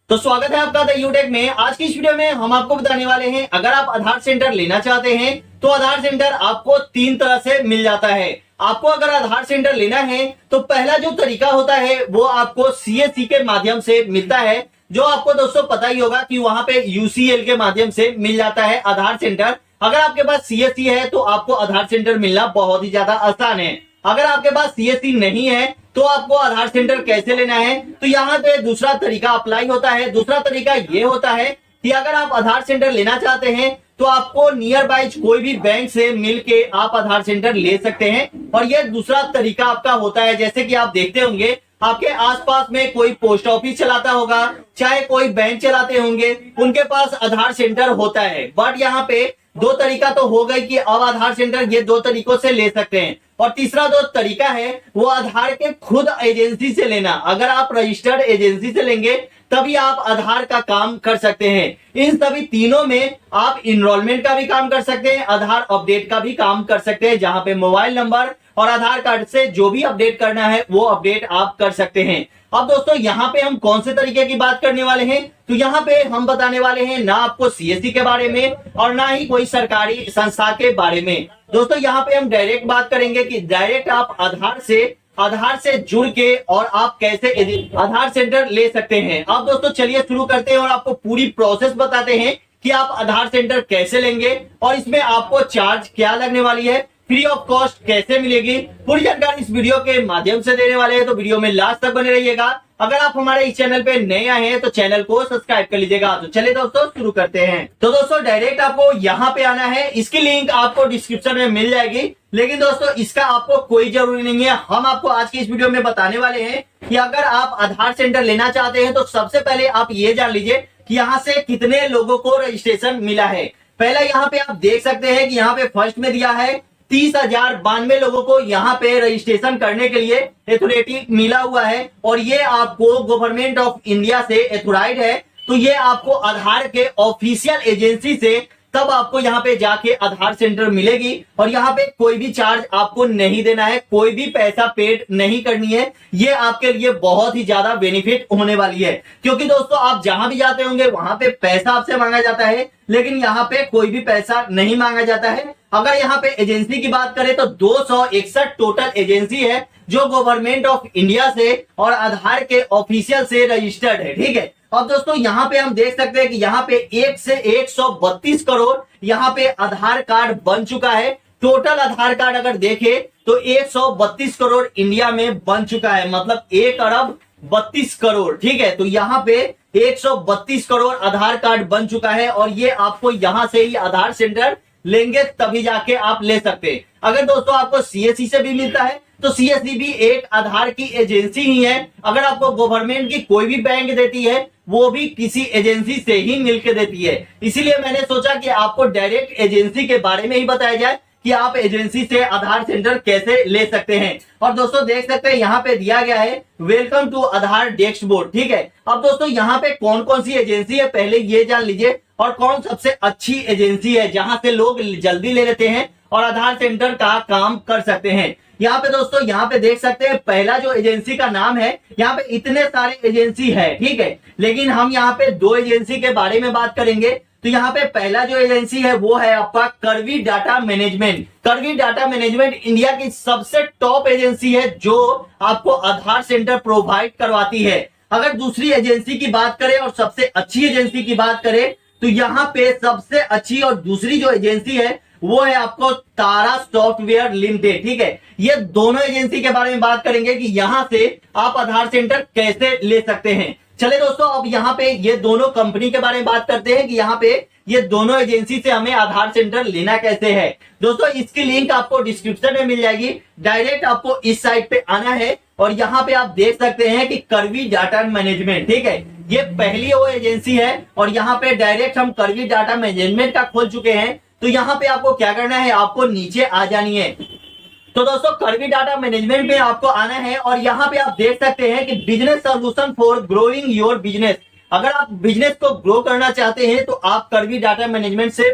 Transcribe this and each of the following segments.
तो स्वागत है आपका द यूटेक में। आज की इस वीडियो में हम आपको बताने वाले हैं, अगर आप आधार सेंटर लेना चाहते हैं तो आधार सेंटर आपको 3 तरह से मिल जाता है। आपको अगर आधार सेंटर लेना है तो पहला जो तरीका होता है वो आपको सीएससी के माध्यम से मिलता है, जो आपको दोस्तों पता ही होगा कि वहां पे यूसीएल के माध्यम से मिल जाता है आधार सेंटर। अगर आपके पास सीएससी है तो आपको आधार सेंटर मिलना बहुत ही ज्यादा आसान है। अगर आपके पास सीएससी नहीं है तो आपको आधार सेंटर कैसे लेना है, तो यहाँ पे दूसरा तरीका अप्लाई होता है। दूसरा तरीका ये होता है कि अगर आप आधार सेंटर लेना चाहते हैं तो आपको नियर बाय कोई भी बैंक से मिलके आप आधार सेंटर ले सकते हैं। और ये दूसरा तरीका आपका होता है, जैसे कि आप देखते होंगे आपके आसपास में कोई पोस्ट ऑफिस चलाता होगा, चाहे कोई बैंक चलाते होंगे, उनके पास आधार सेंटर होता है। बट यहाँ पे दो तरीका तो हो गई कि अब आधार सेंटर ये दो तरीकों से ले सकते हैं। और तीसरा जो तरीका है वो आधार के खुद एजेंसी से लेना। अगर आप रजिस्टर्ड एजेंसी से लेंगे तभी आप आधार का काम कर सकते हैं। इन सभी तीनों में आप इनरोलमेंट का भी काम कर सकते हैं, आधार अपडेट का भी काम कर सकते हैं, जहां पे मोबाइल नंबर और आधार कार्ड से जो भी अपडेट करना है वो अपडेट आप कर सकते हैं। अब दोस्तों यहाँ पे हम कौन से तरीके की बात करने वाले हैं, तो यहाँ पे हम बताने वाले हैं ना आपको सीएससी के बारे में और ना ही कोई सरकारी संस्था के बारे में। दोस्तों यहाँ पे हम डायरेक्ट बात करेंगे कि डायरेक्ट आप आधार से जुड़ के और आप कैसे आधार सेंटर ले सकते हैं। अब दोस्तों चलिए शुरू करते हैं और आपको पूरी प्रोसेस बताते हैं कि आप आधार सेंटर कैसे लेंगे और इसमें आपको चार्ज क्या लगने वाली है, फ्री ऑफ कॉस्ट कैसे मिलेगी। पूरी जानकारी इस वीडियो के माध्यम से देने वाले हैं, तो वीडियो में लास्ट तक बने रहिएगा। अगर आप हमारे इस चैनल पे नए आए हैं तो चैनल को सब्सक्राइब कर लीजिएगा। तो चलिए दोस्तों शुरू करते हैं। तो दोस्तों डायरेक्ट आपको यहाँ पे आना है, इसकी लिंक आपको डिस्क्रिप्शन में मिल जाएगी। लेकिन दोस्तों इसका आपको कोई जरूरी नहीं है। हम आपको आज की इस वीडियो में बताने वाले हैं कि अगर आप आधार सेंटर लेना चाहते हैं तो सबसे पहले आप ये जान लीजिए कि यहाँ से कितने लोगों को रजिस्ट्रेशन मिला है। पहला यहाँ पे आप देख सकते हैं कि यहाँ पे फर्स्ट में दिया है 30,092 लोगों को यहाँ पे रजिस्ट्रेशन करने के लिए अथॉरिटी मिला हुआ है। और ये आपको गवर्नमेंट ऑफ इंडिया से अथोराइज है, तो ये आपको आधार के ऑफिशियल एजेंसी से तब आपको यहाँ पे जाके आधार सेंटर मिलेगी। और यहाँ पे कोई भी चार्ज आपको नहीं देना है, कोई भी पैसा पेड नहीं करनी है। ये आपके लिए बहुत ही ज्यादा बेनिफिट होने वाली है, क्योंकि दोस्तों आप जहां भी जाते होंगे वहां पे पैसा आपसे मांगा जाता है, लेकिन यहाँ पे कोई भी पैसा नहीं मांगा जाता है। अगर यहाँ पे एजेंसी की बात करें तो 261 टोटल एजेंसी है जो गवर्नमेंट ऑफ इंडिया से और आधार के ऑफिशियल से रजिस्टर्ड है। ठीक है, अब दोस्तों यहाँ पे हम देख सकते हैं कि यहाँ पे 1 से 132 करोड़ यहाँ पे आधार कार्ड बन चुका है। टोटल आधार कार्ड अगर देखें तो 132 करोड़ इंडिया में बन चुका है, मतलब 1 अरब 32 करोड़। ठीक है, तो यहाँ पे 132 करोड़ आधार कार्ड बन चुका है और ये आपको यहाँ से ही आधार सेंटर लेंगे तभी जाके आप ले सकते हैं। अगर दोस्तों आपको सीएससी से भी मिलता है तो सीएससी भी एक आधार की एजेंसी ही है। अगर आपको गवर्नमेंट की कोई भी बैंक देती है वो भी किसी एजेंसी से ही मिलकर देती है। इसीलिए मैंने सोचा कि आपको डायरेक्ट एजेंसी के बारे में ही बताया जाए कि आप एजेंसी से आधार सेंटर कैसे ले सकते हैं। और दोस्तों देख सकते हैं यहाँ पे दिया गया है वेलकम टू आधार डैशबोर्ड। ठीक है, अब दोस्तों यहाँ पे कौन कौन सी एजेंसी है पहले ये जान लीजिए, और कौन सबसे अच्छी एजेंसी है जहां से लोग जल्दी ले लेते हैं और आधार सेंटर का काम कर सकते हैं। यहाँ पे दोस्तों यहाँ पे देख सकते हैं पहला जो एजेंसी का नाम है, यहाँ पे इतने सारे एजेंसी है। ठीक है, लेकिन हम यहाँ पे दो एजेंसी के बारे में बात करेंगे। तो यहाँ पे पहला जो एजेंसी है वो है आपका करवी डाटा मैनेजमेंट। करवी डाटा मैनेजमेंट इंडिया की सबसे टॉप एजेंसी है जो आपको आधार सेंटर प्रोवाइड करवाती है। अगर दूसरी एजेंसी की बात करें और सबसे अच्छी एजेंसी की बात करें तो यहाँ पे सबसे अच्छी और दूसरी जो एजेंसी है वो है आपको तारा सॉफ्टवेयर लिमिटेड। ठीक है, ये दोनों एजेंसी के बारे में बात करेंगे कि यहां से आप आधार सेंटर कैसे ले सकते हैं। चले दोस्तों अब यहाँ पे ये दोनों कंपनी के बारे में बात करते हैं कि यहाँ पे ये दोनों एजेंसी से हमें आधार सेंटर लेना कैसे है। दोस्तों इसकी लिंक आपको डिस्क्रिप्शन में मिल जाएगी। डायरेक्ट आपको इस साइट पे आना है और यहाँ पे आप देख सकते हैं कि करवी डाटा मैनेजमेंट। ठीक है, ये पहली वो एजेंसी है और यहाँ पे डायरेक्ट हम करवी डाटा मैनेजमेंट का खोल चुके हैं। तो यहाँ पे आपको क्या करना है, आपको नीचे आ जानी है। तो दोस्तों करवी डाटा मैनेजमेंट में आपको आना है और यहाँ पे आप देख सकते हैं कि business solution for growing your business. अगर आप बिजनेस को ग्रो करना चाहते हैं तो आप करवी डाटा मैनेजमेंट से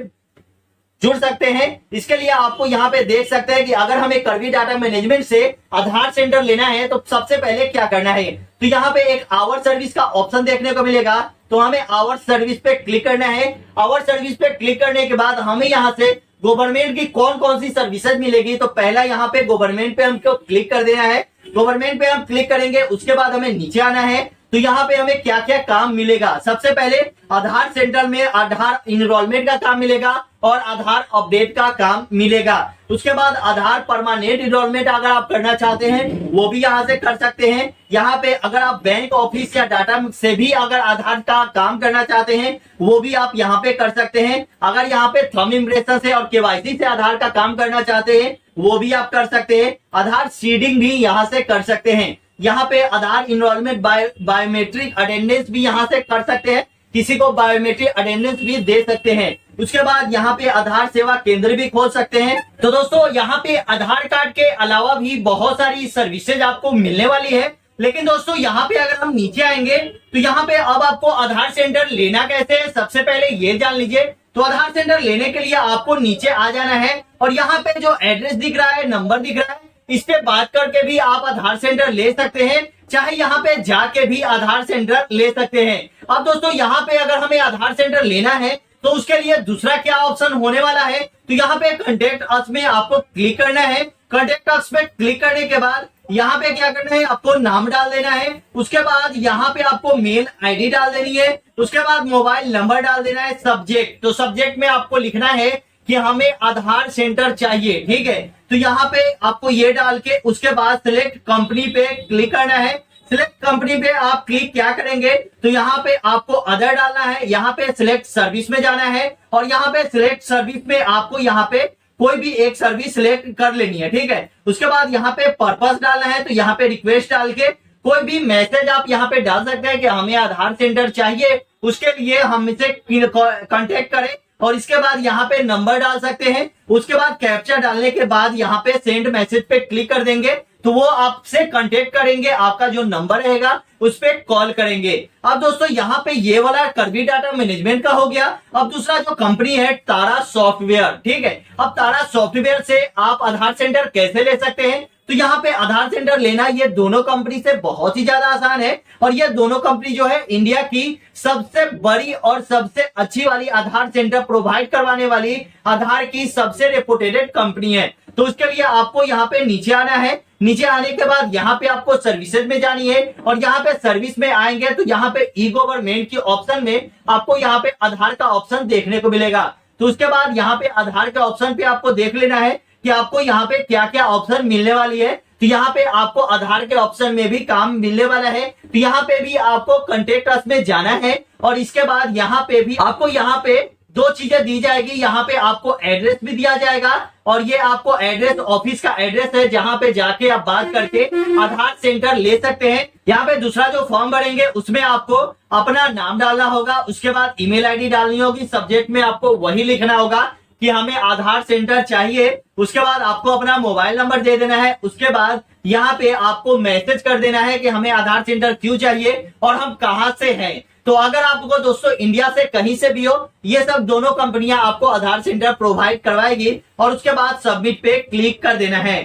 जुड़ सकते हैं। इसके लिए आपको यहाँ पे देख सकते हैं कि अगर हमें कर्वी डाटा मैनेजमेंट से आधार सेंटर लेना है तो सबसे पहले क्या करना है। तो यहाँ पे एक आवर सर्विस का ऑप्शन देखने को मिलेगा, तो हमें आवर सर्विस पे क्लिक करना है। आवर सर्विस पे क्लिक करने के बाद हमें यहाँ से गवर्नमेंट की कौन कौन सी सर्विसेज मिलेगी, तो पहला यहाँ पे गवर्नमेंट पे हमको क्लिक कर देना है। गवर्नमेंट पे हम क्लिक करेंगे, उसके बाद हमें नीचे आना है। तो यहाँ पे हमें क्या क्या काम मिलेगा, सबसे पहले आधार सेंटर में आधार इनरोलमेंट का काम मिलेगा और आधार अपडेट का काम मिलेगा। उसके बाद आधार परमानेंट इनरोलमेंट अगर आप करना चाहते हैं वो भी यहाँ से कर सकते हैं। यहाँ पे अगर आप बैंक ऑफिस या डाटा से भी अगर आधार का काम करना चाहते हैं वो भी आप यहाँ पे कर सकते हैं। अगर यहाँ पे थंब इम्प्रेशन से और केवाईसी से आधार का काम करना चाहते हैं वो भी आप कर सकते हैं। आधार सीडिंग भी यहाँ से कर सकते हैं। यहाँ पे आधार इनरोलमेंट बायोमेट्रिक अटेंडेंस भी यहाँ से कर सकते हैं, किसी को बायोमेट्रिक अटेंडेंस भी दे सकते हैं। उसके बाद यहाँ पे आधार सेवा केंद्र भी खोल सकते हैं। तो दोस्तों यहाँ पे आधार कार्ड के अलावा भी बहुत सारी सर्विसेज आपको मिलने वाली है। लेकिन दोस्तों यहाँ पे अगर हम नीचे आएंगे तो यहाँ पे अब आपको आधार सेंटर लेना कैसे है सबसे पहले ये जान लीजिए। तो आधार सेंटर लेने के लिए आपको नीचे आ जाना है और यहाँ पे जो एड्रेस दिख रहा है, नंबर दिख रहा है, इस पे बात करके भी आप आधार सेंटर ले सकते हैं, चाहे यहाँ पे जाके भी आधार सेंटर ले सकते हैं। अब दोस्तों यहाँ पे अगर हमें आधार सेंटर लेना है तो उसके लिए दूसरा क्या ऑप्शन होने वाला है, तो यहाँ पे कॉन्टेक्ट अस में आपको क्लिक करना है। कॉन्टेक्ट अस पे क्लिक करने के बाद यहाँ पे क्या करना है, आपको नाम डाल देना है। उसके बाद यहाँ पे आपको मेल आईडी डाल देनी है। उसके बाद मोबाइल नंबर डाल देना है। सब्जेक्ट, तो सब्जेक्ट में आपको लिखना है कि हमें आधार सेंटर चाहिए, ठीक है। तो यहाँ पे आपको ये डाल के उसके बाद सिलेक्ट कंपनी पे क्लिक करना है। सिलेक्ट कंपनी पे आप क्लिक क्या करेंगे तो यहाँ पे आपको अदर डालना है, यहाँ पे सिलेक्ट सर्विस में जाना है और यहाँ पे सिलेक्ट सर्विस में आपको यहाँ पे कोई भी एक सर्विस सिलेक्ट कर लेनी है, ठीक है। उसके बाद यहाँ पे पर्पस डालना है, तो यहाँ पे रिक्वेस्ट डाल के कोई भी मैसेज आप यहाँ पे डाल सकते हैं कि हमें आधार सेंटर चाहिए, उसके लिए हमसे कांटेक्ट करें। और इसके बाद यहाँ पे नंबर डाल सकते हैं। उसके बाद कैप्चा डालने के बाद यहाँ पे सेंड मैसेज पे क्लिक कर देंगे तो वो आपसे कांटेक्ट करेंगे, आपका जो नंबर रहेगा उस पे कॉल करेंगे। अब दोस्तों यहाँ पे ये वाला कर्वी डाटा मैनेजमेंट का हो गया। अब दूसरा जो कंपनी है तारा सॉफ्टवेयर, ठीक है। अब तारा सॉफ्टवेयर से आप आधार सेंटर कैसे ले सकते हैं, तो यहाँ पे आधार सेंटर लेना ये दोनों कंपनी से बहुत ही ज्यादा आसान है और ये दोनों कंपनी जो है इंडिया की सबसे बड़ी और सबसे अच्छी वाली आधार सेंटर प्रोवाइड करवाने वाली आधार की सबसे रेपुटेटेड कंपनी है। तो उसके लिए आपको यहाँ पे नीचे आना है। नीचे आने के बाद यहाँ पे आपको सर्विसेज में जानी है और यहाँ पे सर्विस में आएंगे तो यहाँ पे ई गवर्नमेंट की ऑप्शन में आपको यहाँ पे आधार का ऑप्शन देखने को मिलेगा। तो उसके बाद यहाँ पे आधार के ऑप्शन पे आपको देख लेना है कि आपको यहाँ पे क्या क्या ऑप्शन मिलने वाली है। तो यहाँ पे आपको आधार के ऑप्शन में भी काम मिलने वाला है। तो यहाँ पे भी आपको कॉन्टेक्ट अस में जाना है और इसके बाद यहाँ पे भी आपको यहाँ पे दो चीजें दी जाएगी। यहाँ पे आपको एड्रेस भी दिया जाएगा और ये आपको एड्रेस ऑफिस का एड्रेस है जहाँ पे जाके आप बात करके आधार सेंटर ले सकते हैं। यहाँ पे दूसरा जो फॉर्म भरेंगे उसमें आपको अपना नाम डालना होगा, उसके बाद ईमेल आईडी डालनी होगी, सब्जेक्ट में आपको वही लिखना होगा कि हमें आधार सेंटर चाहिए। उसके बाद आपको अपना मोबाइल नंबर दे देना है। उसके बाद यहाँ पे आपको मैसेज कर देना है कि हमें आधार सेंटर क्यों चाहिए और हम कहाँ से हैं। तो अगर आपको दोस्तों इंडिया से कहीं से भी हो, ये सब दोनों कंपनियां आपको आधार सेंटर प्रोवाइड करवाएगी और उसके बाद सबमिट पे क्लिक कर देना है।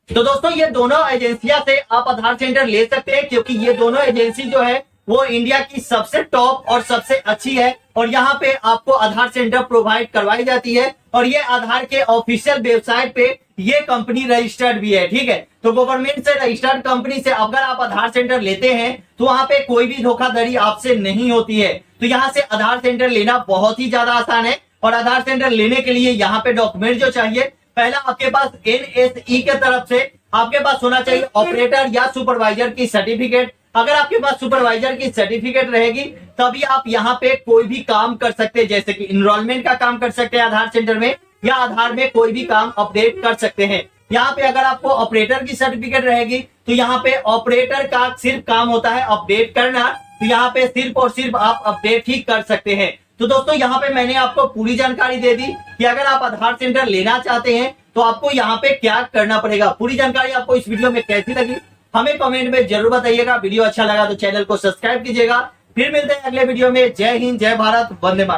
तो दोस्तों ये दोनों एजेंसियां से आप आधार सेंटर ले सकते हैं क्योंकि ये दोनों एजेंसी जो है वो इंडिया की सबसे टॉप और सबसे अच्छी है और यहाँ पे आपको आधार सेंटर प्रोवाइड करवाई जाती है और ये आधार के ऑफिशियल वेबसाइट पे ये कंपनी रजिस्टर्ड भी है, ठीक है। तो गवर्नमेंट से रजिस्टर्ड कंपनी से अगर आप आधार सेंटर लेते हैं तो वहां पे कोई भी धोखाधड़ी आपसे नहीं होती है। तो यहाँ से आधार सेंटर लेना बहुत ही ज्यादा आसान है और आधार सेंटर लेने के लिए यहाँ पे डॉक्यूमेंट जो चाहिए, पहला आपके पास NSE के तरफ से आपके पास होना चाहिए ऑपरेटर या सुपरवाइजर की सर्टिफिकेट। अगर आपके पास सुपरवाइजर की सर्टिफिकेट रहेगी तभी आप यहाँ पे कोई भी काम कर सकते हैं, जैसे कि इनरोलमेंट का काम कर सकते हैं आधार सेंटर में या आधार में कोई भी काम अपडेट कर सकते हैं। यहाँ पे अगर आपको ऑपरेटर की सर्टिफिकेट रहेगी तो यहाँ पे ऑपरेटर का सिर्फ काम होता है अपडेट करना, तो यहाँ पे सिर्फ और सिर्फ आप अपडेट ही कर सकते हैं। तो दोस्तों यहाँ पे मैंने आपको पूरी जानकारी दे दी कि अगर आप आधार सेंटर लेना चाहते हैं तो आपको यहाँ पे क्या करना पड़ेगा। पूरी जानकारी आपको इस वीडियो में कैसी लगी हमें कमेंट में जरूर बताइएगा। वीडियो अच्छा लगा तो चैनल को सब्सक्राइब कीजिएगा। फिर मिलते हैं अगले वीडियो में। जय हिंद, जय भारत, वंदे मातरम।